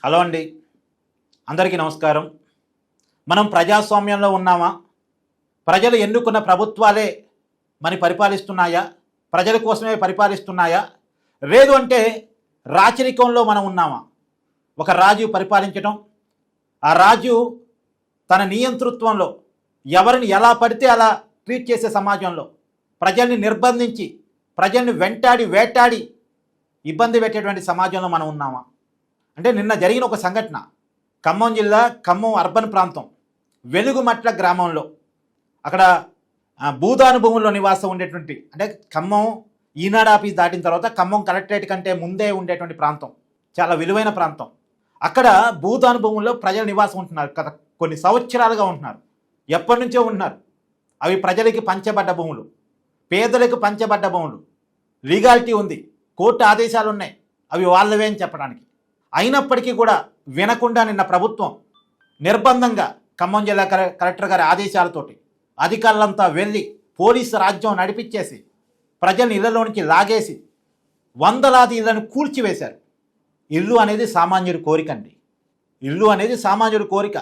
Hello అండి, అందరికీ నమస్కారం. మనం ప్రజాస్వామ్యంలో ఉన్నామా? ప్రజలు ఎన్నుకున్న ప్రభుత్వాలే మన పరిపాలిస్తున్నాయా? ప్రజల కోసమే పరిపాలిస్తున్నాయా? లేదు అంటే రాచరికంలో మనం ఉన్నామా? ఒక రాజు పరిపాలించడం, ఆ రాజు తన నియంతృత్వంలో ఎవరిని ఎలా పడితే అలా ట్రీట్ చేసే సమాజంలో ప్రజల్ని నిర్బంధించి ప్రజల్ని వెంటాడి వేటాడి ఇబ్బంది పెట్టేటువంటి సమాజంలో మనం ఉన్నామా? అంటే నిన్న జరిగిన ఒక సంఘటన, ఖమ్మం జిల్లా ఖమ్మం అర్బన్ ప్రాంతం వెలుగుమట్ల గ్రామంలో, అక్కడ భూదాను భూముల్లో నివాసం ఉండేటువంటి, అంటే ఖమ్మం ఈనాడు ఆఫీస్ దాటిన తర్వాత ఖమ్మం కలెక్టరేట్ కంటే ముందే ఉండేటువంటి ప్రాంతం, చాలా విలువైన ప్రాంతం. అక్కడ భూదాను భూముల్లో ప్రజలు నివాసం ఉంటున్నారు కదా, కొన్ని సంవత్సరాలుగా ఉంటున్నారు, ఎప్పటి నుంచో ఉంటున్నారు. అవి ప్రజలకి పంచబడ్డ భూములు, పేదలకు పంచబడ్డ భూములు, లీగాలిటీ ఉంది, కోర్టు ఆదేశాలు ఉన్నాయి, అవి వాళ్ళవే అని చెప్పడానికి. అయినప్పటికీ కూడా వినకుండా నిన్న ప్రభుత్వం నిర్బంధంగా ఖమ్మం జిల్లా కలెక్టర్ గారి ఆదేశాలతోటి అధికారులంతా వెళ్ళి పోలీసు రాజ్యం నడిపించేసి ప్రజల్ని ఇళ్లలో నుంచి లాగేసి వందలాది ఇళ్లను కూల్చివేశారు. ఇల్లు అనేది సామాన్యుడి కోరిక అండి. ఇల్లు అనేది సామాన్యుడి కోరిక.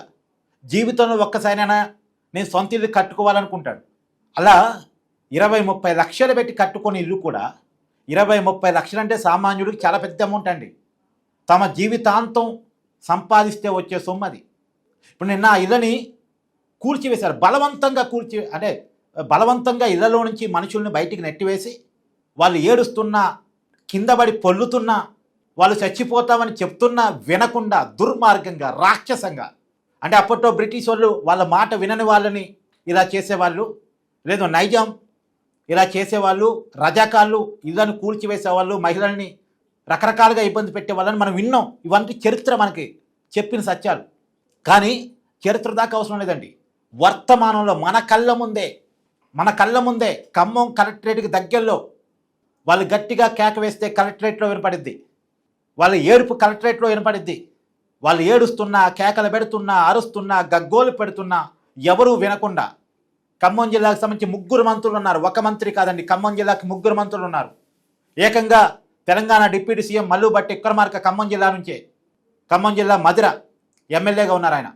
జీవితంలో ఒక్కసారైనా నేను సొంత ఇల్లు కట్టుకోవాలనుకుంటాడు. అలా 20-30 లక్షలు పెట్టి కట్టుకునే ఇల్లు కూడా 20-30 లక్షలు అంటే సామాన్యుడికి చాలా పెద్ద అమౌంట్ అండి. తమ జీవితాంతం సంపాదిస్తే వచ్చే సొమ్ము అది. ఇప్పుడు నిన్న ఆ ఇళ్ళని కూల్చివేశారు, బలవంతంగా బలవంతంగా ఇళ్లలో నుంచి మనుషుల్ని బయటికి నెట్టివేసి వాళ్ళు ఏడుస్తున్నా, కిందపడి పొల్లుతున్నా, వాళ్ళు చచ్చిపోతామని చెప్తున్నా వినకుండా దుర్మార్గంగా రాక్షసంగా, అంటే అప్పట్లో బ్రిటిష్ వాళ్ళు వాళ్ళ మాట వినని వాళ్ళని ఇలా చేసేవాళ్ళు, లేదు నైజాం ఇలా చేసేవాళ్ళు, రజాకాళ్ళు ఇళ్లను కూల్చివేసేవాళ్ళు, మహిళల్ని రకరకాలుగా ఇబ్బంది పెట్టే వాళ్ళని మనం విన్నాం. ఇవన్నీ చరిత్ర మనకి చెప్పిన సత్యాలు. కానీ చరిత్ర దాకా అవసరం లేదండి. వర్తమానంలో మన కళ్ళ ముందే ఖమ్మం కలెక్టరేట్కి దగ్గరలో వాళ్ళు గట్టిగా కేక వేస్తే కలెక్టరేట్లో వినపడిద్ది, వాళ్ళ ఏడుపు కలెక్టరేట్లో వినపడిద్ది. వాళ్ళు ఏడుస్తున్నా, కేకలు పెడుతున్నా, అరుస్తున్నా, గగ్గోలు పెడుతున్నా ఎవరూ వినకుండా ఖమ్మం జిల్లాకు సంబంధించి 3 మంత్రులు ఉన్నారు. ఒక మంత్రి కాదండి, ఖమ్మం జిల్లాకి 3 మంత్రులు ఉన్నారు. ఏకంగా తెలంగాణ డిప్యూటీ సీఎం మల్లుబట్టి విక్రమార్క ఖమ్మం జిల్లా నుంచే, ఖమ్మం జిల్లా మధిర ఎమ్మెల్యేగా ఉన్నారు ఆయన.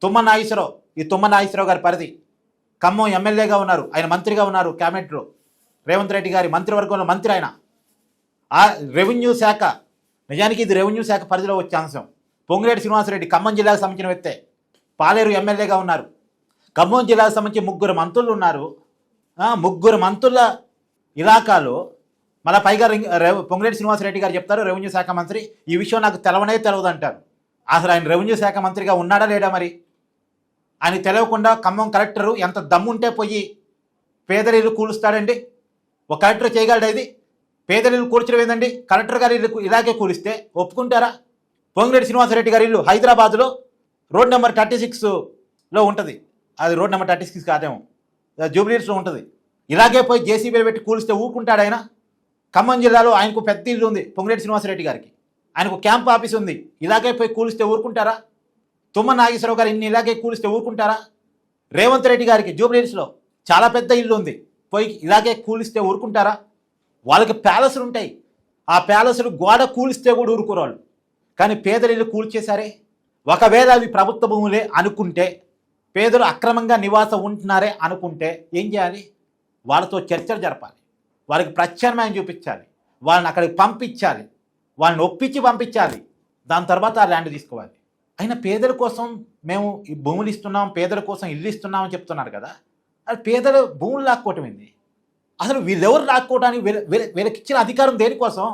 తుమ్మల నాగేశ్వరరావు గారి పరిధి ఖమ్మం ఎమ్మెల్యేగా ఉన్నారు, ఆయన మంత్రిగా ఉన్నారు క్యాబినెట్లో, రేవంత్ రెడ్డి గారి మంత్రివర్గంలో మంత్రి ఆయన. ఆ రెవెన్యూ శాఖ, నిజానికి ఇది రెవెన్యూ శాఖ పరిధిలో వచ్చే అంశం. పొంగిరెడ్డి శ్రీనివాసరెడ్డి ఖమ్మం జిల్లాకు సంబంధించిన వ్యక్తే, పాలేరు ఎమ్మెల్యేగా ఉన్నారు. ఖమ్మం జిల్లాకు సంబంధించి 3 మంత్రులు ఉన్నారు. 3 మంత్రుల ఇలాకాలో మళ్ళీ పైగా పొంగిరెడ్డి శ్రీనివాసరెడ్డి గారు చెప్తారు, రెవెన్యూ శాఖ మంత్రి, ఈ విషయం నాకు తెలియదు అంటారు. అసలు ఆయన రెవెన్యూ శాఖ మంత్రిగా ఉన్నాడా లేడా? మరి ఆయన తెలియకుండా ఖమ్మం కలెక్టరు ఎంత దమ్ముంటే పోయి పేదరిల్లు కూలుస్తాడండి? ఒక కలెక్టర్ చేయగలడా ఇది? పేదరిల్లు కూల్చడం ఏందండి? కలెక్టర్ గారి ఇల్లు ఇలాగే కూలిస్తే ఒప్పుకుంటారా? పొంగిరెడ్డి శ్రీనివాసరెడ్డి గారి ఇల్లు హైదరాబాద్లో రోడ్ నెంబర్ 36లో ఉంటుంది. అది రోడ్ నెంబర్ 36 కాదేమో, జూబ్లీహిల్స్లో ఉంటుంది. ఇలాగే పోయి జేసీబీలు పెట్టి కూలిస్తే ఊరుకుంటాడు ఆయన? ఖమ్మం జిల్లాలో ఆయనకు పెద్ద ఇల్లు ఉంది పొంగిరెడ్డి శ్రీనివాసరెడ్డి గారికి, ఆయనకు క్యాంప్ ఆఫీస్ ఉంది. ఇలాగే పోయి కూలిస్తే ఊరుకుంటారా? తుమ్మల నాగేశ్వరరావు గారు ఇలాగే కూలిస్తే ఊరుకుంటారా? రేవంత్ రెడ్డి గారికి జూబ్లీహిల్స్లో చాలా పెద్ద ఇల్లు ఉంది, పోయి ఇలాగే కూలిస్తే ఊరుకుంటారా? వాళ్ళకి ప్యాలెస్లు ఉంటాయి, ఆ ప్యాలెస్లు గోడ కూలిస్తే కూడా ఊరుకోరు. కానీ పేదల ఇల్లు కూల్చేశారే. ఒకవేళ అవి ప్రభుత్వ భూములే అనుకుంటే, పేదలు అక్రమంగా నివాసం ఉంటున్నారే అనుకుంటే ఏం చేయాలి? వాళ్ళతో చర్చలు జరపాలి, వాళ్ళకి ప్రత్యామ్నాయం చూపించాలి, వాళ్ళని అక్కడికి పంపించాలి, వాళ్ళని ఒప్పించి పంపించాలి. దాని తర్వాత ఆ ల్యాండ్ తీసుకోవాలి. అయినా పేదల కోసం మేము ఈ భూములు ఇస్తున్నాం, పేదల కోసం ఇల్లు ఇస్తున్నామని చెప్తున్నారు కదా, అది పేదల భూములు లాక్కోవటం ఏంది? అసలు వీళ్ళెవరు లాక్కోవడానికి వీళ్ళకి ఇచ్చిన అధికారం దేనికోసం?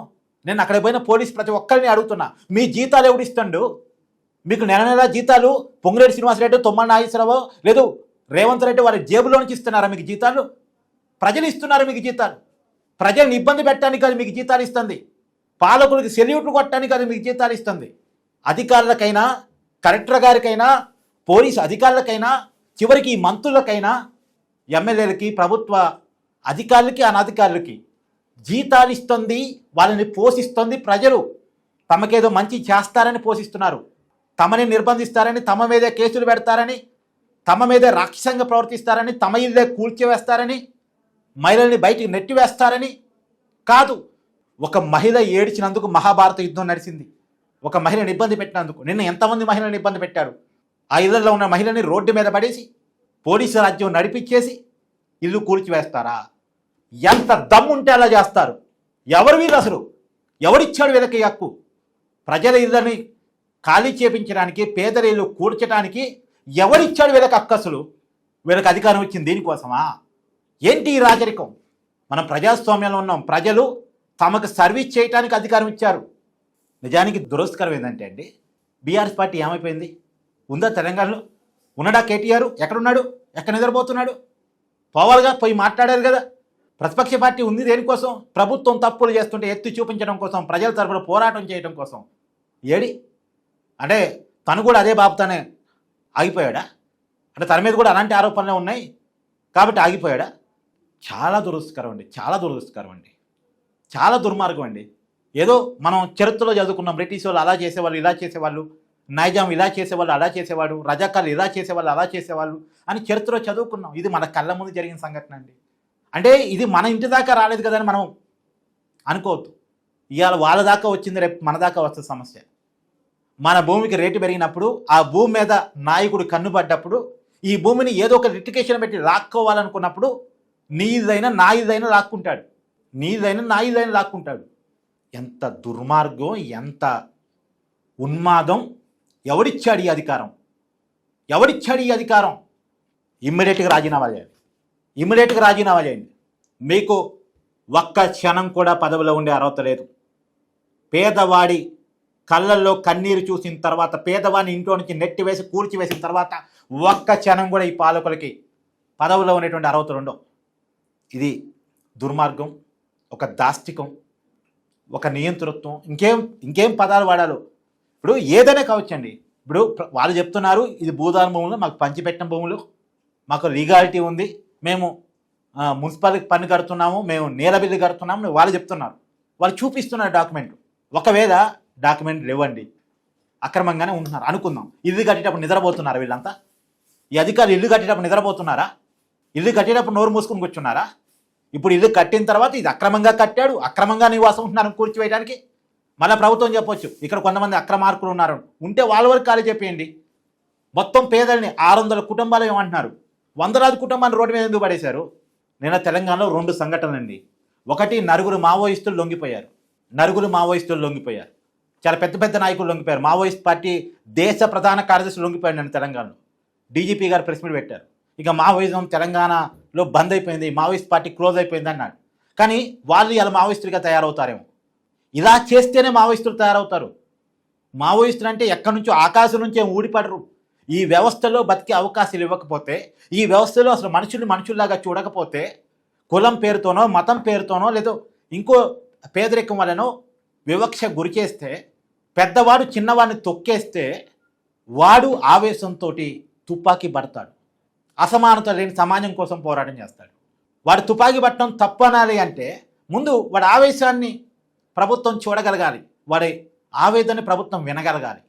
నేను అక్కడ పోయిన పోలీస్ ప్రతి ఒక్కరిని అడుగుతున్నా, మీ జీతాలు ఎవడు ఇస్తాడు? మీకు నెల జీతాలు పొంగిరెడ్డి శ్రీనివాసరెడ్డి, తుమ్మల నాగేశ్వరరావు, లేదు రేవంత్ రెడ్డి వారి జేబులో నుంచి ఇస్తున్నారా మీకు జీతాలు? ప్రజలు ఇస్తున్నారు మీకు జీతాలు. ప్రజల్ని ఇబ్బంది పెట్టడానికి అది మీకు జీతాలు ఇస్తుంది, పాలకులకి సెల్యూట్లు కొట్టడానికి అది మీకు జీతాలు ఇస్తుంది. అధికారులకైనా, కలెక్టర్ గారికైనా, పోలీసు అధికారులకైనా, చివరికి ఈ మంత్రులకైనా, ఎమ్మెల్యేలకి, ప్రభుత్వ అధికారులకి, అనధికారులకి జీతాలు ఇస్తుంది, వాళ్ళని పోషిస్తుంది ప్రజలు. తమకేదో మంచి చేస్తారని పోషిస్తున్నారు, తమని నిర్బంధిస్తారని, తమ మీదే కేసులు పెడతారని, తమ మీదే రాక్షసంగా ప్రవర్తిస్తారని, తమ ఇల్లే కూల్చివేస్తారని, మహిళల్ని బయటికి నెట్టివేస్తారని కాదు. ఒక మహిళ ఏడ్చినందుకు మహాభారత యుద్ధం నడిచింది. ఒక మహిళను ఇబ్బంది పెట్టినందుకు. నిన్న ఎంతమంది మహిళలను ఇబ్బంది పెట్టారు? ఆ ఇళ్లలో ఉన్న మహిళని రోడ్డు మీద పడేసి పోలీసు రాజ్యం నడిపించేసి ఇల్లు కూల్చివేస్తారా? ఎంత దమ్ముంటే అలా చేస్తారు. ఎవరు వీళ్ళు అసలు? ఎవరిచ్చాడు వీళ్ళకి హక్కు? ప్రజల ఇళ్ళని ఖాళీ చేపించడానికి, పేదల ఇల్లు కూర్చడానికి ఎవరిచ్చాడు వీళ్ళకి హక్కు? అసలు వీళ్ళకి అధికారం వచ్చింది దీనికోసమా? ఏంటి ఈ రాజరికం? మనం ప్రజాస్వామ్యంలో ఉన్నాం. ప్రజలు తమకు సర్వీస్ చేయడానికి అధికారం ఇచ్చారు. నిజానికి దురస్కరం ఏంటంటే అండి, బీఆర్ఎస్ పార్టీ ఏమైపోయింది? ఉందా తెలంగాణలో? ఉన్నాడా కేటీఆర్? ఎక్కడున్నాడు? ఎక్కడ నిద్రపోతున్నాడు? పోవాలిగా, పోయి మాట్లాడారు కదా. ప్రతిపక్ష పార్టీ ఉంది దేనికోసం? ప్రభుత్వం తప్పులు చేస్తుంటే ఎత్తి చూపించడం కోసం, ప్రజల తరపున పోరాటం చేయడం కోసం. ఏడి అంటే తను కూడా అదే బాబుతానే ఆగిపోయాడా? అంటే తన మీద కూడా అలాంటి ఆరోపణలే ఉన్నాయి కాబట్టి ఆగిపోయాడా? చాలా దురదృష్టకరం అండి, చాలా దురదృష్టకరం అండి, చాలా దుర్మార్గం అండి. ఏదో మనం చరిత్రలో చదువుకున్నాం, బ్రిటిష్ వాళ్ళు అలా చేసేవాళ్ళు, ఇలా చేసేవాళ్ళు, నైజాం ఇలా చేసేవాళ్ళు, అలా చేసేవాడు, రజాకాలు ఇలా చేసేవాళ్ళు, అలా చేసేవాళ్ళు అని చరిత్రలో చదువుకున్నాం. ఇది మన కళ్ళ ముందు జరిగిన సంఘటన అండి. అంటే ఇది మన ఇంటి దాకా రాలేదు కదా అని మనం అనుకోవద్దు. ఇవాళ వాళ్ళ దాకా వచ్చింది, రేపు మన దాకా వస్తుంది సమస్య. మన భూమికి రేటు పెరిగినప్పుడు, ఆ భూమి మీద నాయకుడు కన్నుపడ్డప్పుడు, ఈ భూమిని ఏదో ఒక లిటికేషన్ పెట్టి లాక్కోవాలనుకున్నప్పుడు నీదైనా నా ఇదైనా లాక్కుంటాడు, నీదైనా నా ఇదైనా లాక్కుంటాడు. ఎంత దుర్మార్గం, ఎంత ఉన్మాదం! ఎవడిచ్చాడు ఈ అధికారం? ఎవడిచ్చాడు ఈ అధికారం? ఇమ్మీడియట్గా రాజీనామా చేయాలి, ఇమ్మీడియట్గా రాజీనామా చేయండి. మీకు ఒక్క క్షణం కూడా పదవిలో ఉండే అర్హత లేదు. పేదవాడి కళ్ళల్లో కన్నీరు చూసిన తర్వాత, పేదవాడిని ఇంట్లో నుంచి నెట్టివేసి కూల్చివేసిన తర్వాత ఒక్క క్షణం కూడా ఈ పాలకులకి పదవిలో ఉండేటువంటి అర్హతలు ఉండవు. ఇది దుర్మార్గం, ఒక దాష్టికం, ఒక నియంతృత్వం. ఇంకేం పదాలు వాడాలో. ఇప్పుడు ఏదైనా కావచ్చండి. ఇప్పుడు వాళ్ళు చెప్తున్నారు ఇది భూదాన భూములు, మాకు పంచిపెట్టిన భూములు, మాకు లీగాలిటీ ఉంది, మేము మున్సిపాలిటీ పన్ను కడుతున్నాము, మేము నేల బిల్లు కడుతున్నాము, వాళ్ళు చెప్తున్నారు. వాళ్ళు చూపిస్తున్నారు డాక్యుమెంట్. ఒకవేళ డాక్యుమెంట్ లేవండి, అక్రమంగానే ఉంటున్నారు అనుకుందాం. ఇల్లు కట్టేటప్పుడు నిద్రపోతున్నారా వీళ్ళంతా? ఈ అధికారులు ఇల్లు కట్టేటప్పుడు నిద్రపోతున్నారా? ఇల్లు కట్టేటప్పుడు నోరు మూసుకొని కూర్చున్నారా? ఇప్పుడు ఇల్లు కట్టిన తర్వాత ఇది అక్రమంగా కట్టాడు, అక్రమంగా నివాసం ఉంటున్నాను కూర్చివేయడానికి మళ్ళీ ప్రభుత్వం చెప్పొచ్చు ఇక్కడ కొంతమంది అక్రమార్కులు ఉన్నారు ఉంటే వాళ్ళ వరకు ఖాళీ చెప్పేయండి. మొత్తం పేదల్ని 600 కుటుంబాలు ఏమంటున్నారు, వందలాది కుటుంబాన్ని రోడ్డు మీద ఎందుకు పడేశారు? నిన్న తెలంగాణలో 2 సంఘటనలండి. ఒకటి, నలుగురు మావోయిస్టులు లొంగిపోయారు. చాలా పెద్ద పెద్ద నాయకులు లొంగిపోయారు. మావోయిస్ట్ పార్టీ దేశ ప్రధాన కార్యదర్శి లొంగిపోయాడు నిన్న తెలంగాణలో. డీజీపీ గారు ప్రెస్ మీట్ పెట్టారు. ఇక మావోయిజం తెలంగాణలో బంద్ అయిపోయింది, మావోయిస్ట్ పార్టీ క్లోజ్ అయిపోయింది అన్నాడు. కానీ వాళ్ళు ఇలా మావోయిస్టులుగా తయారవుతారేమో. ఇలా చేస్తేనే మావోయిస్టులు తయారవుతారు. మావోయిస్టులు అంటే ఎక్కడి నుంచో ఆకాశం నుంచే ఊడిపడరు. ఈ వ్యవస్థలో బతికే అవకాశాలు ఇవ్వకపోతే, ఈ వ్యవస్థలో అసలు మనుషుల్లాగా చూడకపోతే, కులం పేరుతోనో మతం పేరుతోనో లేదో ఇంకో పేదరికం వలనో వివక్ష గురి చేస్తే, పెద్దవాడు చిన్నవాడిని తొక్కేస్తే వాడు ఆవేశంతో తుపాకీ పడతాడు. అసమానత లేని సమాజం కోసం పోరాటం చేస్తాడు. వాడు తుపాకీ పట్టడం తప్పనాలి అంటే ముందు వాడి ఆవేశాన్ని ప్రభుత్వం చూడగలగాలి, వాడి ఆవేదన ప్రభుత్వం వినగలగాలి.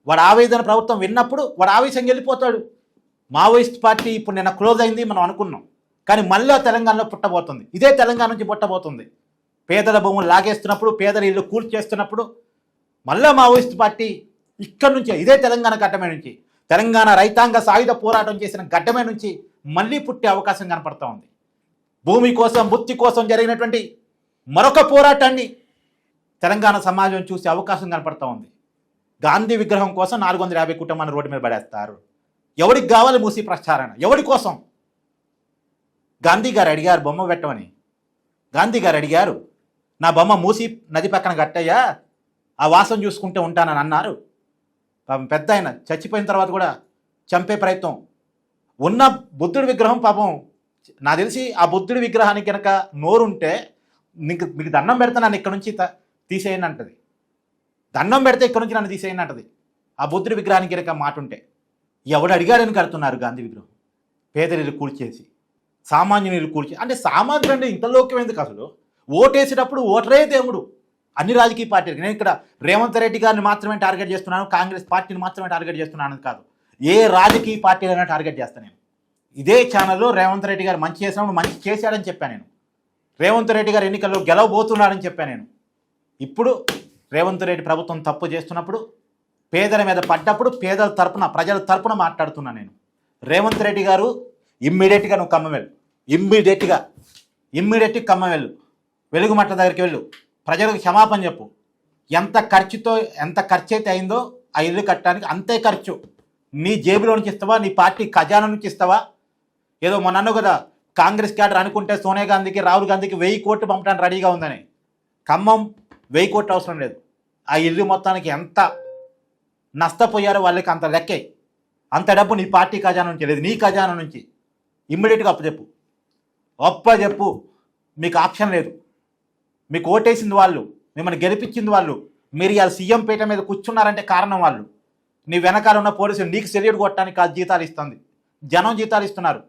వాడి ఆవేదన ప్రభుత్వం విన్నప్పుడు వాడు ఆవేశంగా వెళ్ళిపోతాడు. మావోయిస్ట్ పార్టీ ఇప్పుడు నిన్న క్లోజ్ అయింది మనం అనుకున్నాం, కానీ మళ్ళీ తెలంగాణలో పుట్టబోతుంది. ఇదే తెలంగాణ నుంచి పుట్టబోతుంది. పేదల భూములు లాగేస్తున్నప్పుడు, పేదల ఇల్లు కూల్చేస్తున్నప్పుడు మళ్ళీ మావోయిస్ట్ పార్టీ ఇక్కడి నుంచే, ఇదే తెలంగాణ గడ్డమే నుంచి, తెలంగాణ రైతాంగ సాయుధ పోరాటం చేసిన గడ్డమే నుంచి మళ్ళీ పుట్టే అవకాశం కనపడతా ఉంది. భూమి కోసం, బుద్ధి కోసం జరిగినటువంటి మరొక పోరాటాన్ని తెలంగాణ సమాజం చూసే అవకాశం కనపడతా ఉంది. గాంధీ విగ్రహం కోసం 450 కుటుంబాన్ని రోడ్డు మీద పడేస్తారు. ఎవరికి కావాలి మూసి ప్రచారణ? ఎవరి కోసం? గాంధీ గారు అడిగారు బొమ్మ పెట్టమని. గాంధీ గారు అడిగారు, నా బొమ్మ మూసి నది పక్కన కట్టయ్యా, ఆ వాసన చూసుకుంటూ ఉంటానని అన్నారు. పాపం పెద్ద ఆయన చచ్చిపోయిన తర్వాత కూడా చంపే ప్రయత్నం. ఉన్న బుద్ధుడి విగ్రహం పాపం నాకు తెలిసి ఆ బుద్ధుడి విగ్రహానికి కనుక నోరుంటే మీకు దండం పెడితే నన్ను ఇక్కడ నుంచి తీసేయండి అంటది. దండం పెడితే ఇక్కడ నుంచి నన్ను తీసేయండి అంటది ఆ బుద్ధుడి విగ్రహానికి కనుక మాట ఉంటే. ఎవడు అడిగాడని కడుతున్నారు గాంధీ విగ్రహం? పేదరిల్లు కూల్చేసి, సామాన్యులు కూల్చేసి. అంటే సామాన్యులు అంటే ఇంత లోక్యం ఎందుకు అసలు? ఓటేసేటప్పుడు ఓటరే దేవుడు అన్ని రాజకీయ పార్టీలు. నేను ఇక్కడ రేవంత్ రెడ్డి గారిని మాత్రమే టార్గెట్ చేస్తున్నాను, కాంగ్రెస్ పార్టీని మాత్రమే టార్గెట్ చేస్తున్నాను కాదు, ఏ రాజకీయ పార్టీలైనా టార్గెట్ చేస్తాను నేను. ఇదే ఛానల్లో రేవంత్ రెడ్డి గారు మంచి చేసినప్పుడు మంచి చేశాడని చెప్పాను నేను. రేవంత్ రెడ్డి గారు ఎన్నికల్లో గెలవబోతున్నాడని చెప్పాను నేను. ఇప్పుడు రేవంత్ రెడ్డి ప్రభుత్వం తప్పు చేస్తున్నప్పుడు, పేదల మీద పడ్డప్పుడు పేదల తరపున, ప్రజల తరపున మాట్లాడుతున్నా నేను. రేవంత్ రెడ్డి గారు ఇమ్మీడియట్గా నువ్వు ఖమ్మం వెళ్ళు, ఇమ్మీడియట్గా ఖమ్మం వెళ్ళు, వెలుగుమట్ల దగ్గరికి వెళ్ళు, ప్రజలకు క్షమాపణ చెప్పు. ఎంత ఖర్చు అయితే అయిందో ఆ ఇల్లు కట్టడానికి అంతే ఖర్చు నీ జేబులో నుంచి ఇస్తావా, నీ పార్టీ ఖజానా నుంచి ఇస్తావా? ఏదో మొన్న కదా కాంగ్రెస్ క్యాడర్ అనుకుంటే సోనియా గాంధీకి, రాహుల్ గాంధీకి 1000 కోట్లు పంపడానికి రెడీగా ఉందని. ఖమ్మం 1000 కోట్లు అవసరం లేదు. ఆ ఇల్లు మొత్తానికి ఎంత నష్టపోయారో వాళ్ళకి అంత లెక్కే. అంత డబ్బు నీ పార్టీ ఖజానా నుంచి లేదు, నీ ఖజానా నుంచి. ఇమ్మీడియట్గా అప్పచెప్పు. మీకు ఆప్షన్ లేదు. మీకు ఓటేసింది వాళ్ళు, మిమ్మల్ని గెలిపించింది వాళ్ళు. మీరు ఇవాళ సీఎం పీట మీద కూర్చున్నారంటే కారణం వాళ్ళు. నీ వెనకాల ఉన్న పోలీసులు నీకు సెల్యూట్ కొట్టడానికి కాదు జీతాలు ఇస్తుంది, జనం జీతాలు ఇస్తున్నారు.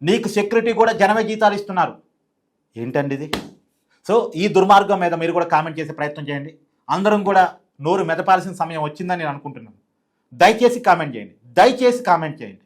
నీకు సెక్యూరిటీ కూడా జనమే జీతాలు ఇస్తున్నారు. ఏంటండి ఇది? సో ఈ దుర్మార్గం మీద మీరు కూడా కామెంట్ చేసే ప్రయత్నం చేయండి. అందరం కూడా నోరు మెదపాల్సిన సమయం వచ్చిందని నేను అనుకుంటున్నాను. దయచేసి కామెంట్ చేయండి.